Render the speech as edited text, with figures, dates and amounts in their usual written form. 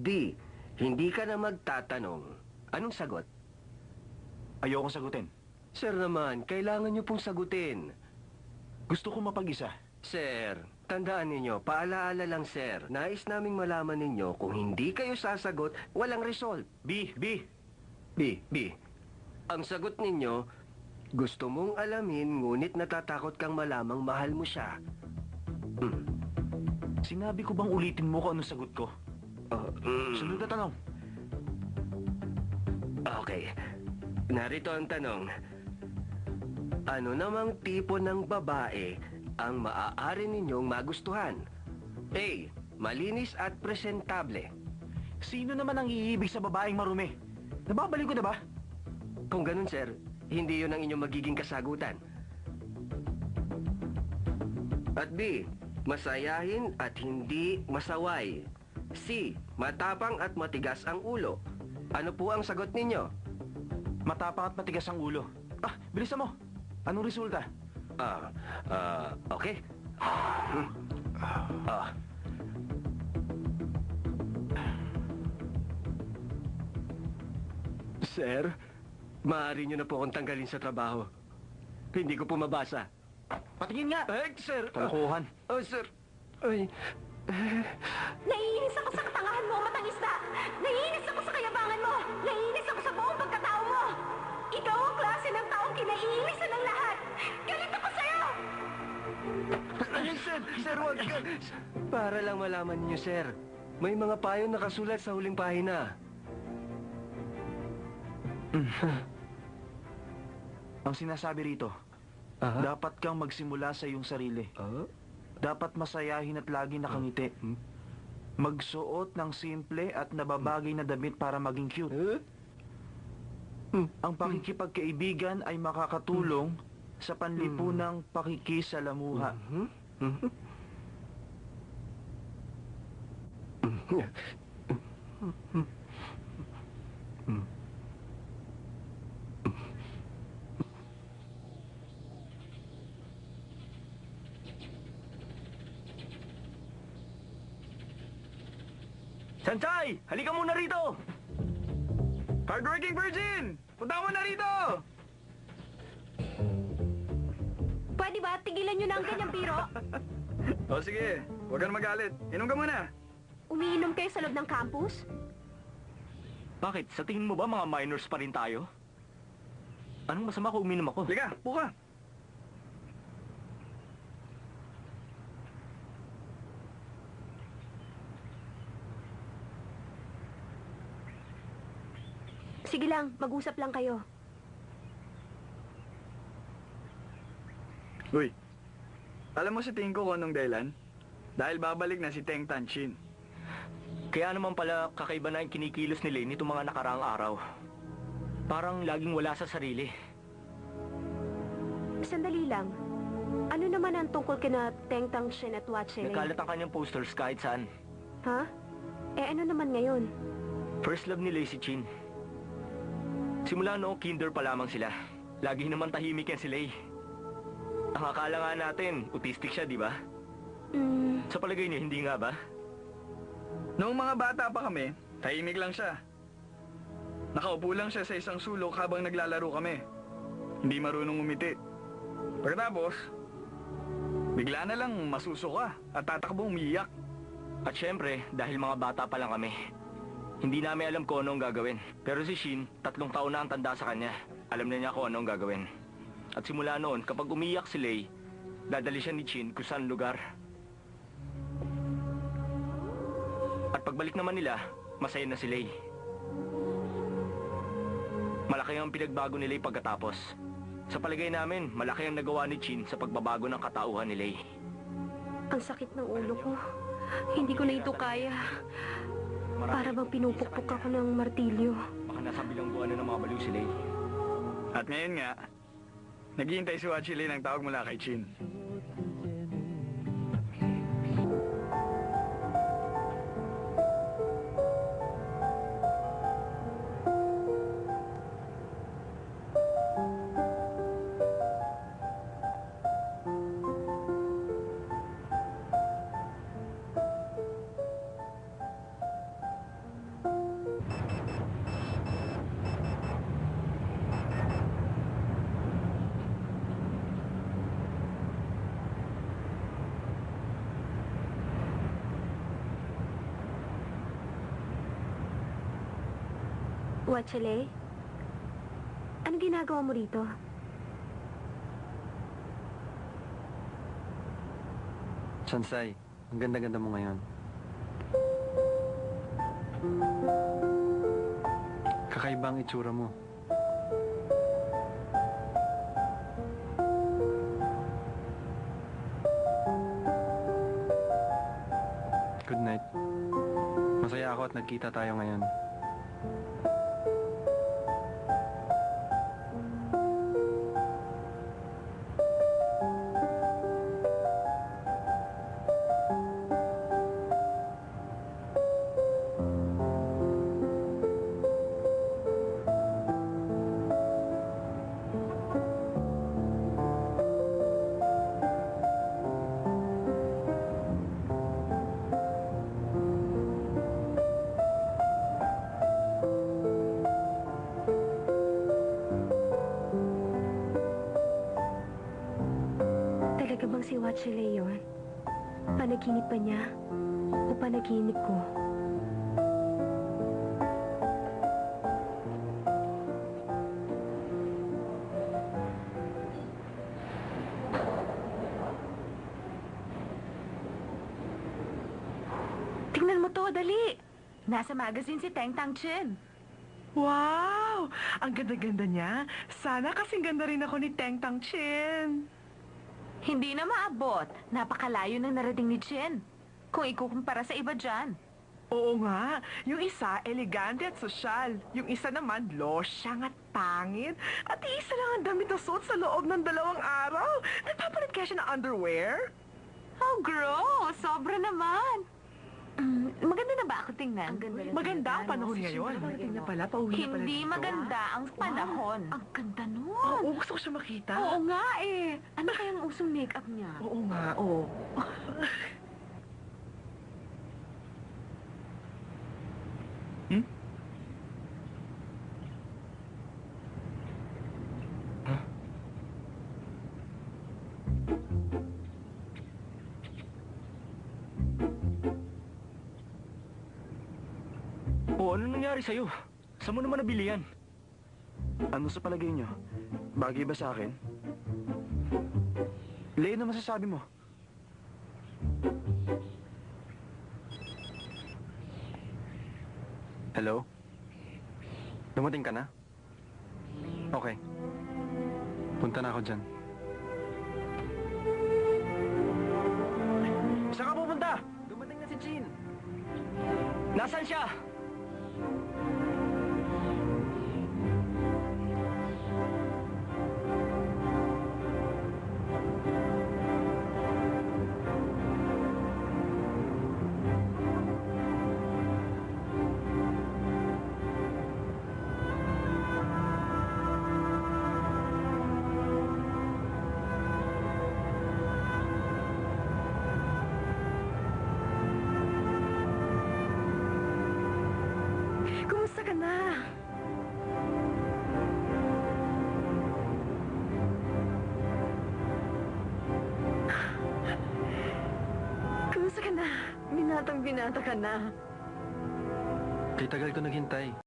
B, hindi ka na magtatanong. Anong sagot? Ayokong sagutin. Sir naman, kailangan niyo pong sagutin. Gusto ko mapag-isa. Sir, tandaan ninyo, paalaala lang sir, nais naming malaman ninyo kung hindi kayo sasagot, walang result. B. B. Ang sagot ninyo, gusto mong alamin ngunit natatakot kang malamang mahal mo siya. Sinabi ko bang ulitin mo kung anong sagot ko? Sunod na tanong. Okay. Narito ang tanong. Ano namang tipo ng babae ang maaari ninyong magustuhan? A. Malinis at presentable. Sino naman ang iibig sa babaeng marumi? Nababalik ko na ba? Kung ganun, sir, hindi yun ang inyong magiging kasagutan. At B. Masayahin at hindi masaway. C. Matapang at matigas ang ulo. Ano po ang sagot ninyo? Matapang at matigas ang ulo. Bilisan mo. Anong resulta? Okay. Sir, maaari niyo na po akong tanggalin sa trabaho. Hindi ko po mabasa. Patingin nga! Sir! Kalokohan. Sir! Ay... Naiinis ako sa katangahan mo, matangista! Naiinis ako sa kayabangan mo! Naiinis ako sa buong pagkatao mo! Ikaw ang klase ng taong kinaiinisan ng lahat! Galit ako sa'yo! Sir, wag ka! Para lang malaman niyo, sir. May mga payo nakasulat sa huling pahina. Ang sinasabi rito, dapat kang magsimula sa iyong sarili. Dapat masayahin at lagi nakangiti. Magsuot ng simple at nababagay na damit para maging cute. Ang pakikipagkaibigan ay makakatulong sa panlipunang pakikisalamuha. Sanchay! Halika muna rito! Hardworking Virgin! Punta mo na rito! Pwede ba tigilan nyo na ang ganyang biro? O sige, huwag kang magalit. Inom ka muna. Umiinom kayo sa loob ng campus? Bakit? Sa tingin mo ba mga minors pa rin tayo? Anong masama kung uminom ako? Halika, buka. Sige lang, mag-usap lang kayo. Uy, alam mo sa tingin ko kung anong dahilan? Dahil babalik na si Teng Tanshin. Kaya naman pala kakaiba na yung kinikilos ni Lane itong mga nakaraang araw. Parang laging wala sa sarili. Sandali lang. Ano naman ang tungkol kina Teng Tanshin at Watchelay? Nagkalat ang kanyang posters kahit saan. Ha? Ano naman ngayon? First love ni Lay si Chin. Simula noong kinder pa lamang sila. Lagi naman tahimik yan si Lay. Ang akala nga natin, autistic siya, di ba? Sa palagay niyo, hindi nga ba? Noong mga bata pa kami, tahimik lang siya. Nakaupo lang siya sa isang sulok habang naglalaro kami. Hindi marunong umiti. Pagkatapos, bigla na lang masusuka at tatakbong umiiyak. At syempre, dahil mga bata pa lang kami, hindi namin alam kung anong gagawin. Pero si Shin, 3 taon na ang tanda sa kanya. Alam na niya kung anong gagawin. At simula noon, kapag umiyak si Lay, dadali siya ni Chin kung saan lugar. At pagbalik naman nila, masaya na si Lay. Malaki ang pinagbago ni Lay pagkatapos. Sa palagay namin, malaki ang nagawa ni Chin sa pagbabago ng katauhan ni Lay. Ang sakit ng ulo ko. Hindi ko na ito kaya. Para bang pinupukpok ako ng martilyo. Baka nasa bilangguan na ng mga baliw si Lay. At ngayon nga, naghihintay si Watchelay ng tawag mula kay Chin. Wachele? Ano ginagawa mo rito? Sansay, ang ganda-ganda mo ngayon. Kakaiba ang itsura mo. Good night. Masaya ako at nagkita tayo ngayon. Talaga bang si Wachele yun? Panaginip ba niya? O panaginip ko? Tingnan mo to, dali! Nasa magazine si Teng Tang Chen. Wow! Ang ganda-ganda niya. Sana kasing ganda rin ako ni Teng Tang Chen. Hindi na maabot. Napakalayo ng narating ni Chen. Kung ikukumpara sa iba dyan. Oo nga, yung isa elegante at sosyal. Yung isa naman losyang at pangit. At isa lang ang damit na suot sa loob ng 2 araw. Nagpapalit kaya siya ng underwear? Oh, gross! Sobra naman. Maganda na ba ako tingnan? Maganda ang panahon ngayon. Tingnan pala, pauwi na pala Hindi dito. maganda ang panahon. Ang ganda nun. Oo, gusto ko siya makita. Oo nga eh. Ano kayang usong makeup niya? Oo nga, oo. O, ano nangyari sa'yo? Saan mo naman nabili yan? Ano sa palagay nyo? Bagay ba sa akin? Lay, ano masasabi mo? Hello? Dumating ka na? Okay. Punta na ako dyan. Saan ka pupunta? Dumating na si Jean! Nasaan siya? Kumusta ka na? Kumusta ka na? Binatang-binata ka na. Kay tagal ko naghintay.